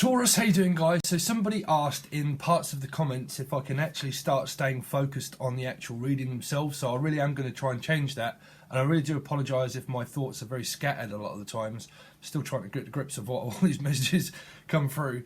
Taurus, how you doing, guys? So somebody asked in parts of the comments if I can actually start staying focused on the actual reading themselves, so I really am going to try and change that, and I really do apologise if my thoughts are very scattered a lot of the times. I'm still trying to get the grips of what all these messages come through,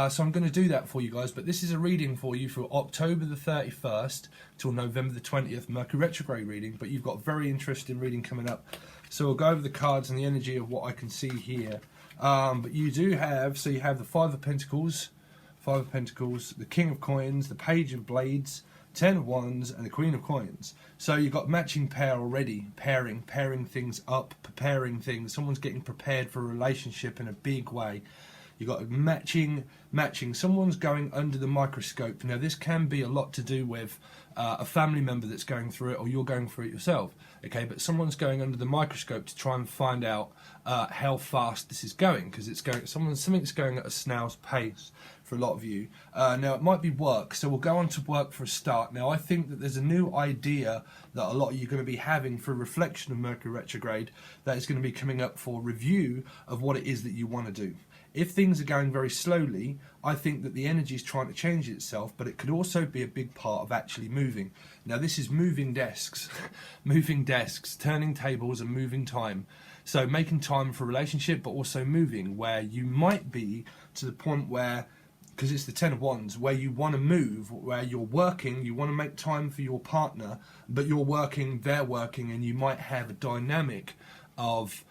so I'm going to do that for you guys. But this is a reading for you for October the 31st till November the 20th, Mercury retrograde reading, but you've got a very interesting reading coming up. So we'll go over the cards and the energy of what I can see here. But you do have, so you have the Five of Pentacles, the King of Coins, the Page of Blades, Ten of Wands, and the Queen of Coins. So you've got matching pair already, pairing things up, preparing things. Someone's getting prepared for a relationship in a big way. You've got matching. Someone's going under the microscope. Now, this can be a lot to do with a family member that's going through it, or you're going through it yourself. Okay, but someone's going under the microscope to try and find out how fast this is going, because it's going. Something's going at a snail's pace for a lot of you. Now, it might be work, so we'll go on to work for a start. Now, I think that there's a new idea that a lot of you are going to be having for reflection of Mercury retrograde that is going to be coming up for review of what it is that you want to do. If things are going very slowly, I think that the energy is trying to change itself, but it could also be a big part of actually moving. Now, this is moving desks, moving desks, turning tables and moving time. So making time for a relationship, but also moving, where you might be to the point where, because it's the Ten of Wands, where you want to move, where you're working, you want to make time for your partner, but you're working, they're working, and you might have a dynamic of,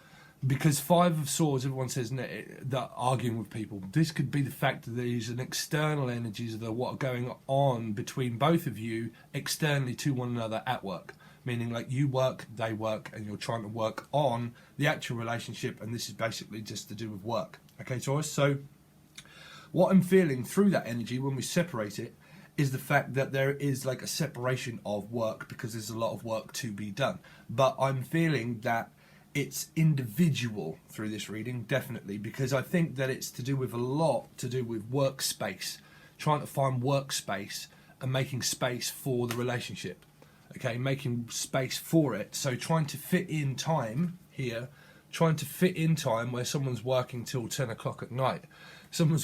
because Five of Swords, everyone says that arguing with people. This could be the fact that there's an external energies of what are going on between both of you externally to one another at work. Meaning, like, you work, they work, and you're trying to work on the actual relationship, and this is basically just to do with work. Okay, Taurus? So what I'm feeling through that energy when we separate it is the fact that there is like a separation of work, because there's a lot of work to be done. But I'm feeling that it's individual through this reading, definitely, because I think that it's to do with a lot to do with workspace, trying to find workspace and making space for the relationship. Okay, making space for it. So trying to fit in time here, trying to fit in time where someone's working till 10 o'clock at night. Someone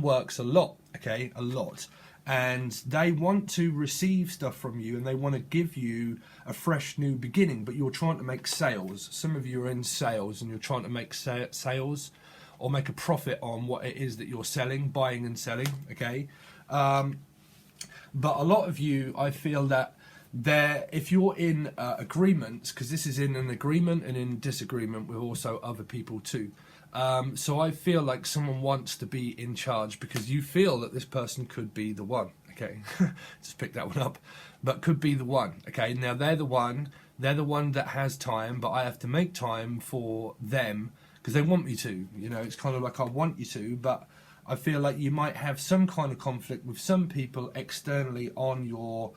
works a lot, okay, a lot. And they want to receive stuff from you, and they want to give you a fresh new beginning, but you're trying to make sales. Some of you are in sales and you're trying to make sales or make a profit on what it is that you're selling, buying and selling, okay? But a lot of you, I feel that if you're in agreements, because this is in an agreement and in disagreement with also other people too. So I feel like someone wants to be in charge, because you feel that this person could be the one. Okay, just pick that one up, but could be the one. Okay, now they're the one that has time, but I have to make time for them because they want me to. You know, it's kind of like I want you to, but I feel like you might have some kind of conflict with some people externally on your.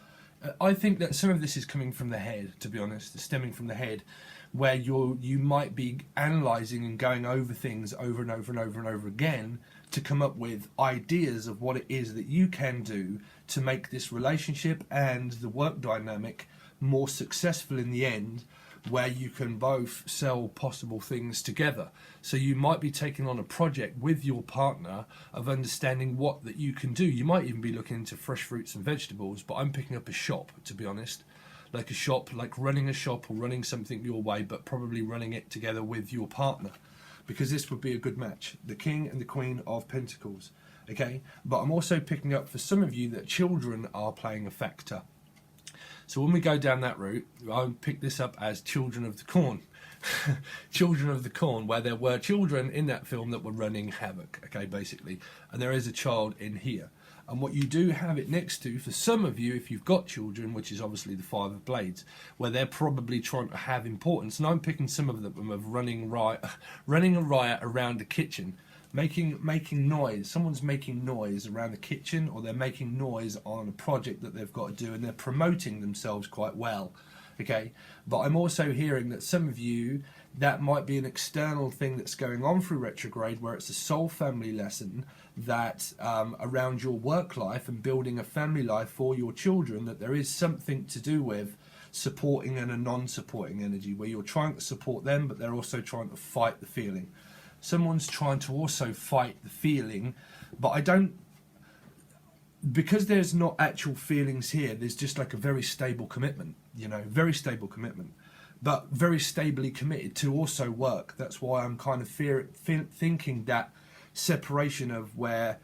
I think that some of this is coming from the head, to be honest, stemming from the head, where you might be analysing and going over things over and over and over and over again to come up with ideas of what it is that you can do to make this relationship and the work dynamic more successful in the end, where you can both sell possible things together. So you might be taking on a project with your partner of understanding what that you can do. You might even be looking into fresh fruits and vegetables, but I'm picking up a shop, to be honest. Like a shop, like running a shop or running something your way, but probably running it together with your partner, because this would be a good match. The King and the Queen of Pentacles, okay? But I'm also picking up for some of you that children are playing a factor. So when we go down that route, I'll pick this up as Children of the Corn. Children of the Corn, where there were children in that film that were running havoc, okay, basically. And there is a child in here. And what you do have it next to, for some of you, if you've got children, which is obviously the Five of Blades, where they're probably trying to have importance. And I'm picking some of them of running a riot around the kitchen. Making noise. Someone's making noise around the kitchen, or they're making noise on a project that they've got to do, and they're promoting themselves quite well. Okay, but I'm also hearing that some of you, that might be an external thing that's going on through retrograde, where it's a soul family lesson that around your work life and building a family life for your children, that there is something to do with supporting and a non-supporting energy, where you're trying to support them, but they're also trying to fight the feeling. someone's trying to also fight the feeling, but I don't, because there's not actual feelings here, there's just like a very stable commitment, you know, very stable commitment, but very stably committed to also work. That's why I'm kind of thinking that separation of where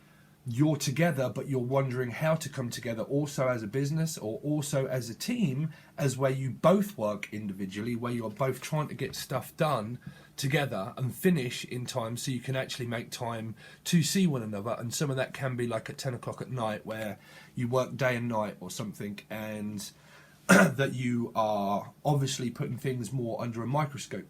you're together but you're wondering how to come together also as a business or also as a team, as where you both work individually, where you're both trying to get stuff done together and finish in time so you can actually make time to see one another. And some of that can be like at 10 o'clock at night where you work day and night or something, and that you are obviously putting things more under a microscope.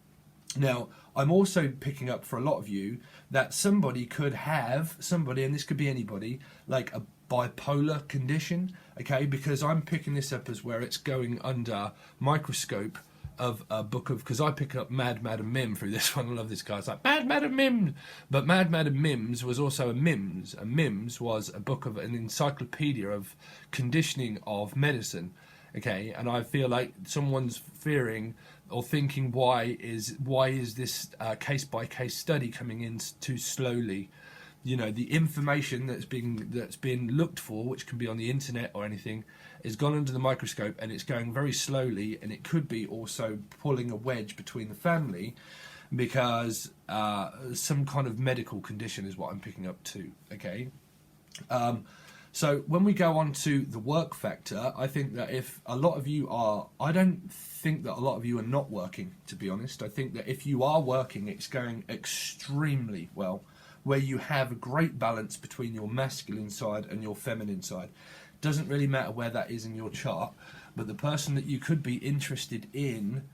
Now, I'm also picking up for a lot of you that somebody could have, and this could be anybody, like a bipolar condition, okay? Because I'm picking this up as where it's going under microscope of a book of, because I pick up Mad Madam Mim through this one. I love this guy. It's like, Mad Madam Mim! But Mad Madam Mims was also a MIMS. A MIMS was a book of an encyclopedia of conditioning of medicine, okay? And I feel like someone's fearing or thinking, why is this case-by-case study coming in too slowly? You know, the information that's been looked for, which can be on the internet or anything, is gone under the microscope, and it's going very slowly, and it could be also pulling a wedge between the family, because some kind of medical condition is what I'm picking up too, okay? So when we go on to the work factor, I think that if a lot of you are, I don't think that a lot of you are not working, to be honest. I think that if you are working, it's going extremely well, where you have a great balance between your masculine side and your feminine side. Doesn't really matter where that is in your chart, but the person that you could be interested in,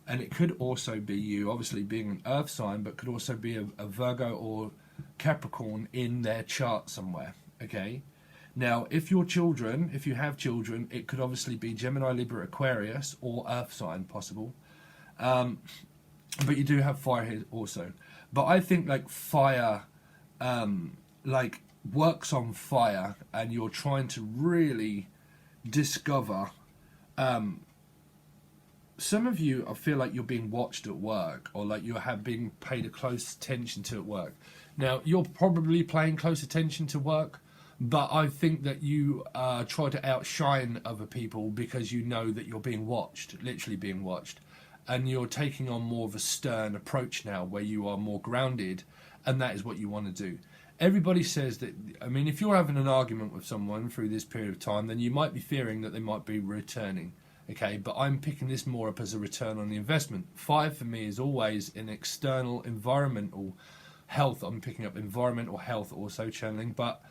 and it could also be you, obviously being an earth sign, but could also be a Virgo or Capricorn in their chart somewhere, okay? Now, if you have children, it could obviously be Gemini, Libra, Aquarius, or Earth sign possible. But you do have fire here also. But I think like fire, like works on fire, and you're trying to really discover. Some of you, I feel like you're being watched at work, or like you have being paid a close attention to at work. Now, you're probably paying close attention to work, but I think that you try to outshine other people because you know that you're being watched, literally being watched. And you're taking on more of a stern approach now, where you are more grounded, and that is what you want to do. Everybody says that, I mean, if you're having an argument with someone through this period of time, then you might be fearing that they might be returning, okay? But I'm picking this more up as a return on the investment. 5 for me is always an external environmental health. I'm picking up environmental health, also channeling, but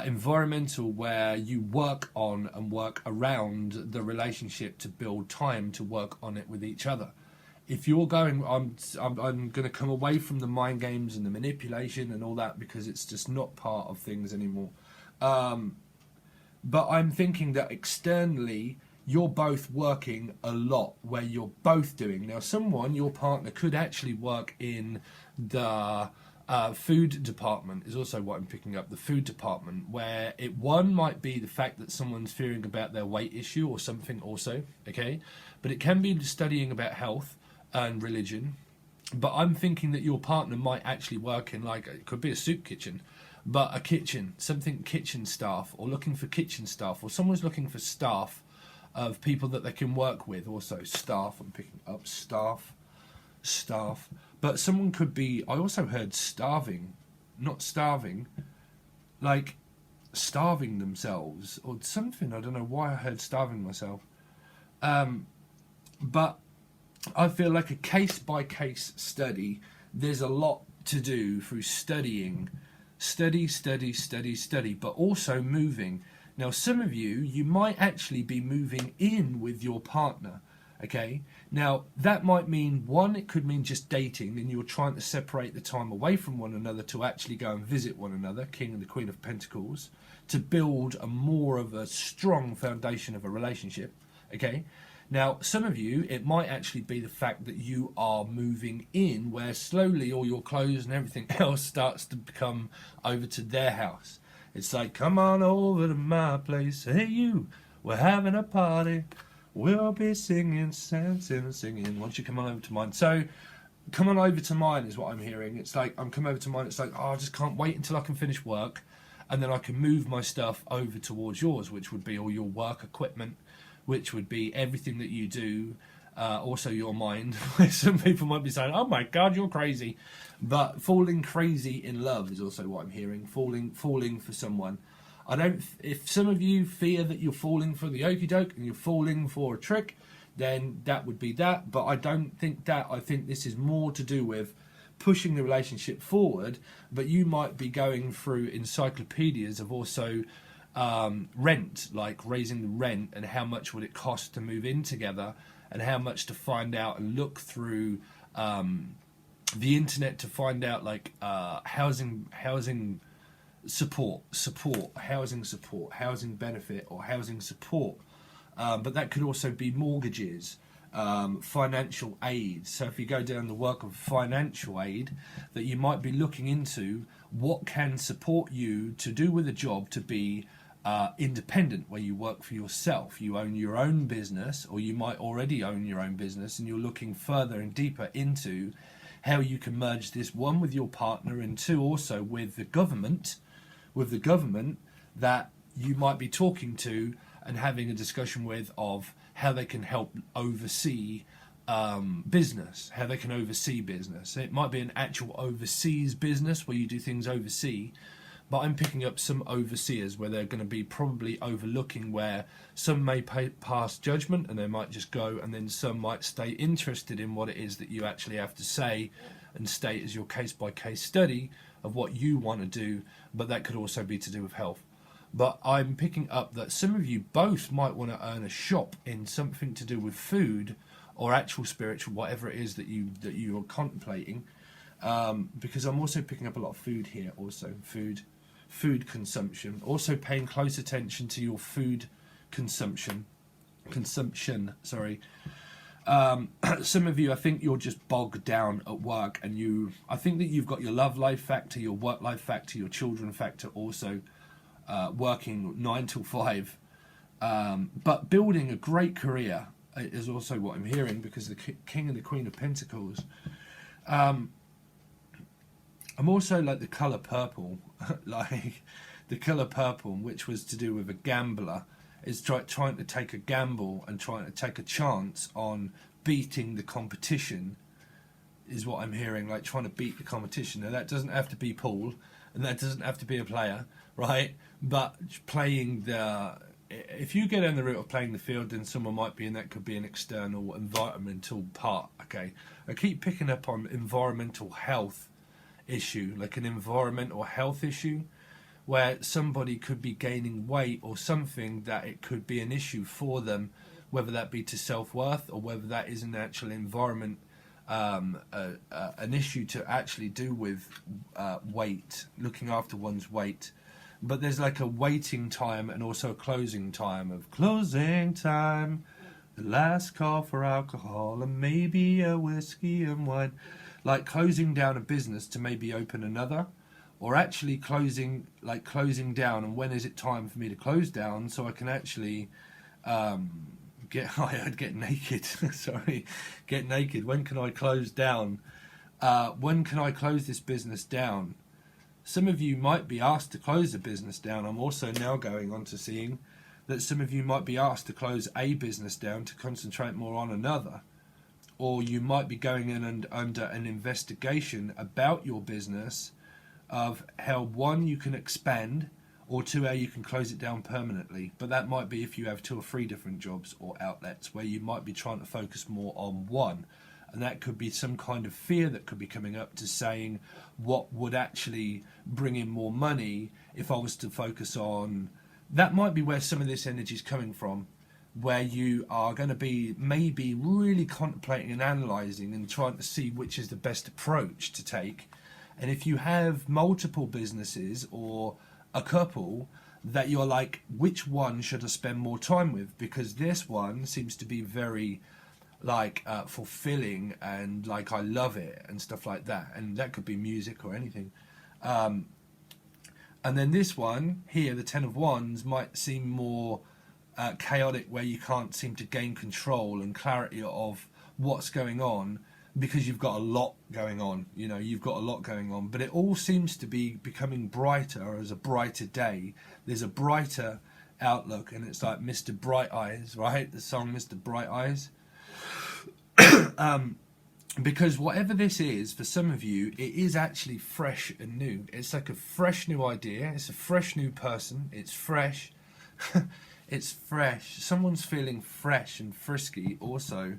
environmental, where you work on and work around the relationship to build time to work on it with each other. If you're going, I'm going to come away from the mind games and the manipulation and all that, because it's just not part of things anymore. But I'm thinking that externally, you're both working a lot, where you're both doing. Now, your partner could actually work in the food department is also what I'm picking up, the food department, where one might be the fact that someone's fearing about their weight issue or something also, okay? But it can be studying about health and religion. But I'm thinking that your partner might actually work in, like, it could be a soup kitchen, but a kitchen, something kitchen staff, or looking for kitchen staff, or someone's looking for staff of people that they can work with also. Staff, I'm picking up staff. But someone could be, I also heard starving, not starving, like starving themselves or something. I don't know why I heard starving myself. But I feel like a case-by-case study, there's a lot to do through studying. Study, but also moving. Now, some of you might actually be moving in with your partner. Okay, now that might mean, it could mean just dating, and you're trying to separate the time away from one another to actually go and visit one another, King and the Queen of Pentacles, to build a more of a strong foundation of a relationship. Okay, now some of you, it might actually be the fact that you are moving in, where slowly all your clothes and everything else starts to come over to their house. It's like, come on over to my place, hey you, we're having a party. We'll be singing, dancing, singing once you come on over to mine. So come on over to mine is what I'm hearing. It's like I'm coming over to mine. It's like, oh, I just can't wait until I can finish work, and then I can move my stuff over towards yours, which would be all your work equipment, which would be everything that you do. Also your mind. Some people might be saying, oh my god, you're crazy. But falling crazy in love is also what I'm hearing. Falling for someone. If some of you fear that you're falling for the okie doke and you're falling for a trick, then that would be that. But I don't think that. I think this is more to do with pushing the relationship forward. But you might be going through encyclopedias of also rent, like raising the rent and how much would it cost to move in together, and how much to find out and look through the internet to find out, like housing support, housing benefit, or housing support. But that could also be mortgages, financial aid. So if you go down the work of financial aid, that you might be looking into what can support you to do with a job to be independent, where you work for yourself, you own your own business, or you might already own your own business, and you're looking further and deeper into how you can merge this, one, with your partner, and two, also with the government that you might be talking to and having a discussion with, of how they can help oversee business, how they can oversee business. It might be an actual overseas business where you do things overseas, but I'm picking up some overseers where they're going to be probably overlooking, where some may pass judgment and they might just go, and then some might stay interested in what it is that you actually have to say and state as your case-by-case study of what you want to do, but that could also be to do with health. But I'm picking up that some of you both might want to earn a shop in something to do with food or actual spiritual, whatever it is that you are contemplating, because I'm also picking up a lot of food here, also food consumption, also paying close attention to your food consumption, sorry. Some of you, I think you're just bogged down at work, and I think that you've got your love life factor, your work life factor, your children factor also, working 9 till 5, but building a great career is also what I'm hearing, because the King and the Queen of Pentacles. I'm also like the colour purple, like the colour purple, which was to do with a gambler, is trying to take a gamble and trying to take a chance on beating the competition, is what I'm hearing, like trying to beat the competition. Now that doesn't have to be Paul, and that doesn't have to be a player, right? But playing if you get in the route of playing the field, then someone might be, and that could be an external environmental part, okay? I keep picking up on environmental health issue, like an environmental health issue, where somebody could be gaining weight or something, that it could be an issue for them, whether that be to self-worth or whether that is an actual environment, an issue to actually do with weight, looking after one's weight. But there's like a waiting time and also a closing time, the last call for alcohol and maybe a whiskey and wine. Like closing down a business to maybe open another, or actually closing down, and when is it time for me to close down so I can actually get naked. Sorry, get naked. When can I close down? When can I close this business down? Some of you might be asked to close the business down. I'm also now going on to seeing that some of you might be asked to close a business down to concentrate more on another. Or you might be going in and under an investigation about your business, of how, one, you can expand, or two, how you can close it down permanently. But that might be if you have 2 or 3 different jobs or outlets, where you might be trying to focus more on one. And that could be some kind of fear that could be coming up to saying, what would actually bring in more money if I was to focus on... That might be where some of this energy is coming from, where you are going to be maybe really contemplating and analysing and trying to see which is the best approach to take. And if you have multiple businesses or a couple, that you're like, which one should I spend more time with? Because this one seems to be very fulfilling, and like I love it and stuff like that. And that could be music or anything. And then this one here, the 10 of Wands, might seem more chaotic, where you can't seem to gain control and clarity of what's going on, because you've got a lot going on. You know, you've got a lot going on, but it all seems to be becoming brighter, or as a brighter day. There's a brighter outlook, and it's like Mr. Bright Eyes, right? The song Mr. Bright Eyes. Because whatever this is, for some of you, it is actually fresh and new. It's like a fresh new idea. It's a fresh new person. It's fresh. It's fresh. Someone's feeling fresh and frisky also.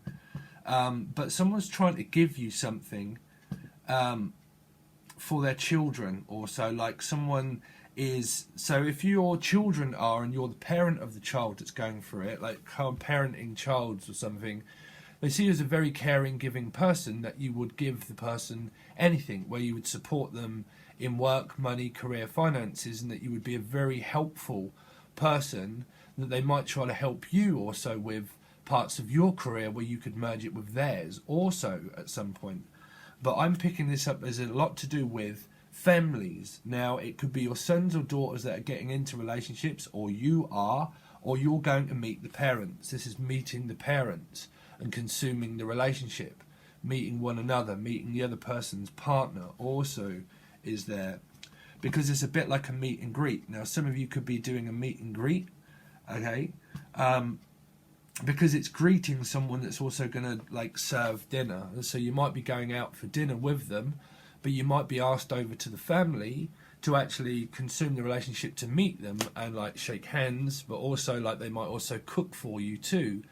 But someone's trying to give you something for their children also. Like someone is... So if your children are, and you're the parent of the child that's going through it, like parenting childs or something, they see you as a very caring, giving person, that you would give the person anything, where you would support them in work, money, career, finances, and that you would be a very helpful person, that they might try to help you also with parts of your career where you could merge it with theirs also at some point. But I'm picking this up as a lot to do with families. Now, it could be your sons or daughters that are getting into relationships, or you are, or you're going to meet the parents. This is meeting the parents and consuming the relationship, meeting one another, meeting the other person's partner also is there, because it's a bit like a meet and greet. Now, some of you could be doing a meet and greet, okay, because it's greeting someone that's also going to like serve dinner. So you might be going out for dinner with them, but you might be asked over to the family to actually consume the relationship, to meet them and like shake hands, but also like they might also cook for you too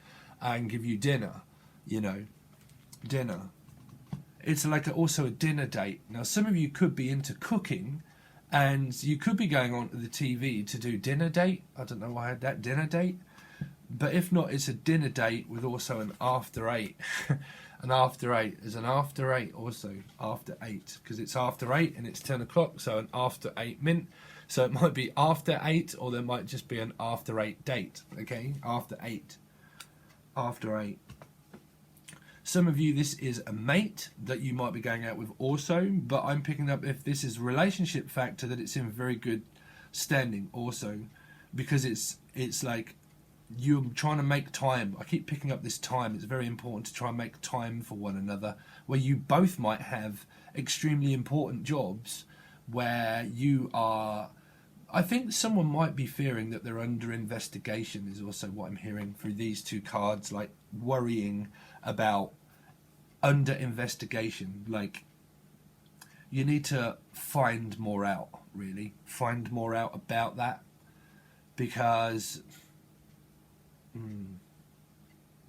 and give you dinner, you know, dinner. It's like also a dinner date. Now, some of you could be into cooking, and you could be going on to the TV to do dinner date. I don't know why I had that, dinner date. But if not, it's a dinner date with also an after 8. An after 8. There's an after 8 also, after 8. Because it's after 8 and it's 10 o'clock, so an after 8 mint. So it might be after 8, or there might just be an after 8 date, okay? After 8. After 8. Some of you, this is a mate that you might be going out with also, but I'm picking up if this is relationship factor, that it's in very good standing also, because it's like you're trying to make time. I keep picking up this time. It's very important to try and make time for one another, where you both might have extremely important jobs where you are... I think someone might be fearing that they're under investigation is also what I'm hearing through these two cards, like worrying about under investigation. Like, you need to find more out, really. Find more out about that, because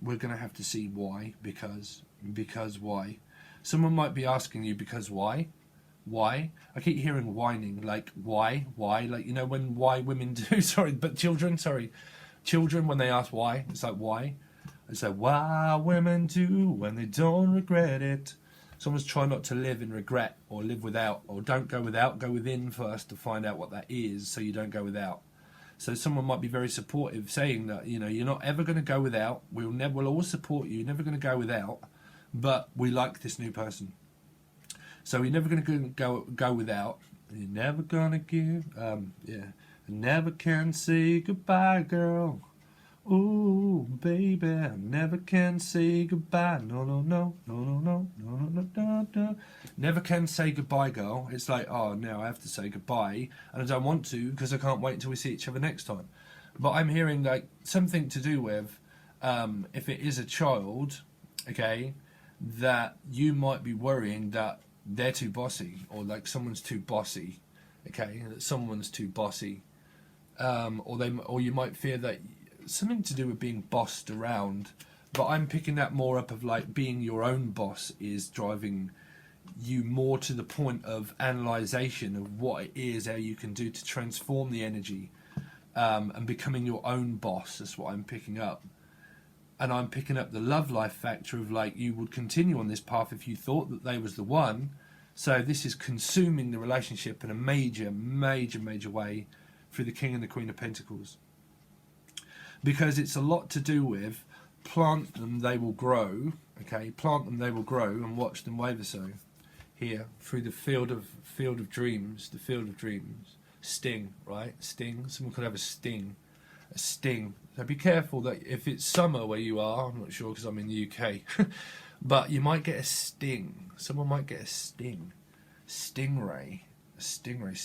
we're going to have to see why, because why. Someone might be asking you, because why? Why? I keep hearing whining, like why, like, you know, when why women do, children when they ask why, it's like why. It's like why women do when they don't regret it. Someone's trying not to live in regret, or live without, or don't go without, go within first to find out what that is, so you don't go without. So someone might be very supportive, saying that, you know, you're not ever going to go without, we'll always support you, you're never going to go without, but we like this new person. So you're never going to go without. You're never going to give. Yeah. I never can say goodbye, girl. Ooh, baby. I never can say goodbye. No, no, no. No, no, no. No, no, no, no, no. Never can say goodbye, girl. It's like, oh, now I have to say goodbye. And I don't want to, because I can't wait until we see each other next time. But I'm hearing like something to do with, if it is a child, okay, that you might be worrying that they're too bossy, or like someone's too bossy, okay, that someone's too bossy, or you might fear that something to do with being bossed around. But I'm picking that more up of like being your own boss is driving you more to the point of analysation of what it is, how you can do to transform the energy, and becoming your own boss. That's what I'm picking up. And I'm picking up the love life factor of like you would continue on this path if you thought that they was the one. So this is consuming the relationship in a major, major, major way through the King and the Queen of Pentacles. Because it's a lot to do with plant them, they will grow. Okay, plant them, they will grow, and watch them waver. So here through the field of dreams, the field of dreams, sting, right? Sting. Someone could have a sting. So be careful that if it's summer where you are, I'm not sure because I'm in the UK, But you might get a sting. Someone might get a sting. Stingray. Stingray.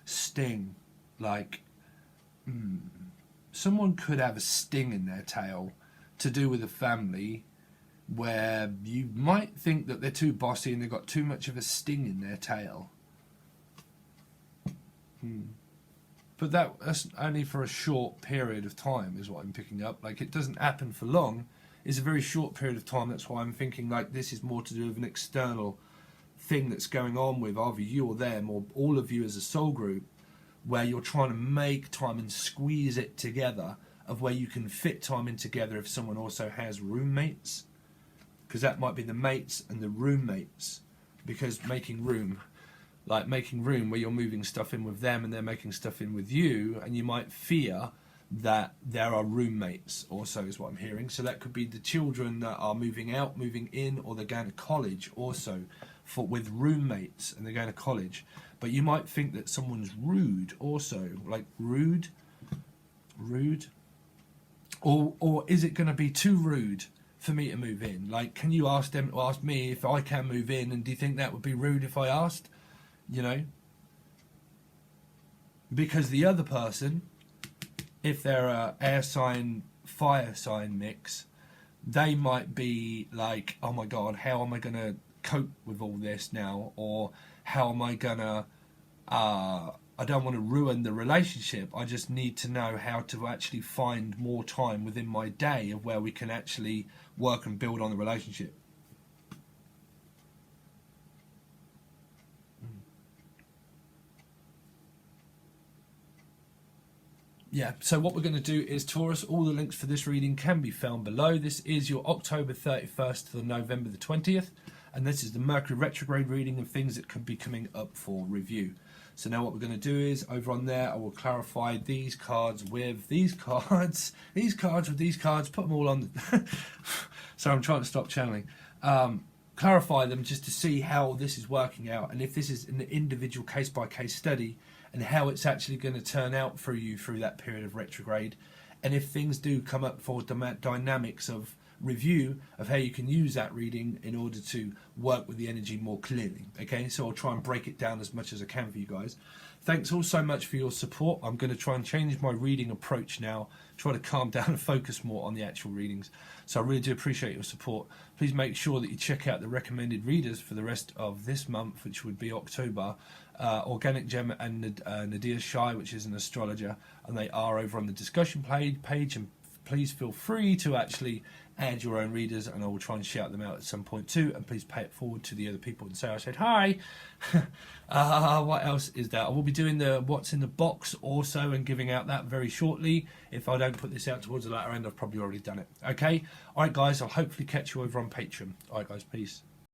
Sting. Like, someone could have a sting in their tail to do with a family where you might think that they're too bossy and they've got too much of a sting in their tail. But that's only for a short period of time is what I'm picking up. Like, it doesn't happen for long. It's a very short period of time. That's why I'm thinking like this is more to do with an external thing that's going on with either you or them or all of you as a soul group, where you're trying to make time and squeeze it together of where you can fit time in together if someone also has roommates, because that might be the mates and the roommates, because making room where you're moving stuff in with them and they're making stuff in with you, and you might fear that there are roommates also is what I'm hearing. So that could be the children that are moving out, moving in, or they're going to college also with roommates and they're going to college. But you might think that someone's rude also, like rude, or is it going to be too rude for me to move in? Like, can you ask them to ask me if I can move in, and do you think that would be rude if I asked? You know, because the other person, if they're a air sign, fire sign mix, they might be like, oh my God, how am I going to cope with all this now? Or how am I going to, I don't want to ruin the relationship. I just need to know how to actually find more time within my day of where we can actually work and build on the relationship. Yeah, so what we're going to do is, Taurus, all the links for this reading can be found below. This is your October 31st to November the 20th, and this is the Mercury retrograde reading of things that could be coming up for review. So now what we're going to do is, over on there, I will clarify these cards with these cards, these cards with these cards, put them all on the... So I'm trying to stop channeling. Clarify them just to see how this is working out, and if this is an individual case-by-case study, and how it's actually going to turn out for you through that period of retrograde. And if things do come up for dynamics of review of how you can use that reading in order to work with the energy more clearly. Okay, so I'll try and break it down as much as I can for you guys. Thanks all so much for your support. I'm going to try and change my reading approach now, try to calm down and focus more on the actual readings. So I really do appreciate your support. Please make sure that you check out the recommended readers for the rest of this month, which would be October. Organic Gem and Nadia Shah, which is an astrologer, and they are over on the discussion page, and please feel free to actually add your own readers, and I will try and shout them out at some point too, and please pay it forward to the other people and say I said hi. What else is there? I will be doing the what's in the box also and giving out that very shortly. If I don't put this out towards the latter end, I've probably already done it. Okay, alright guys, I'll hopefully catch you over on Patreon. Alright guys, peace.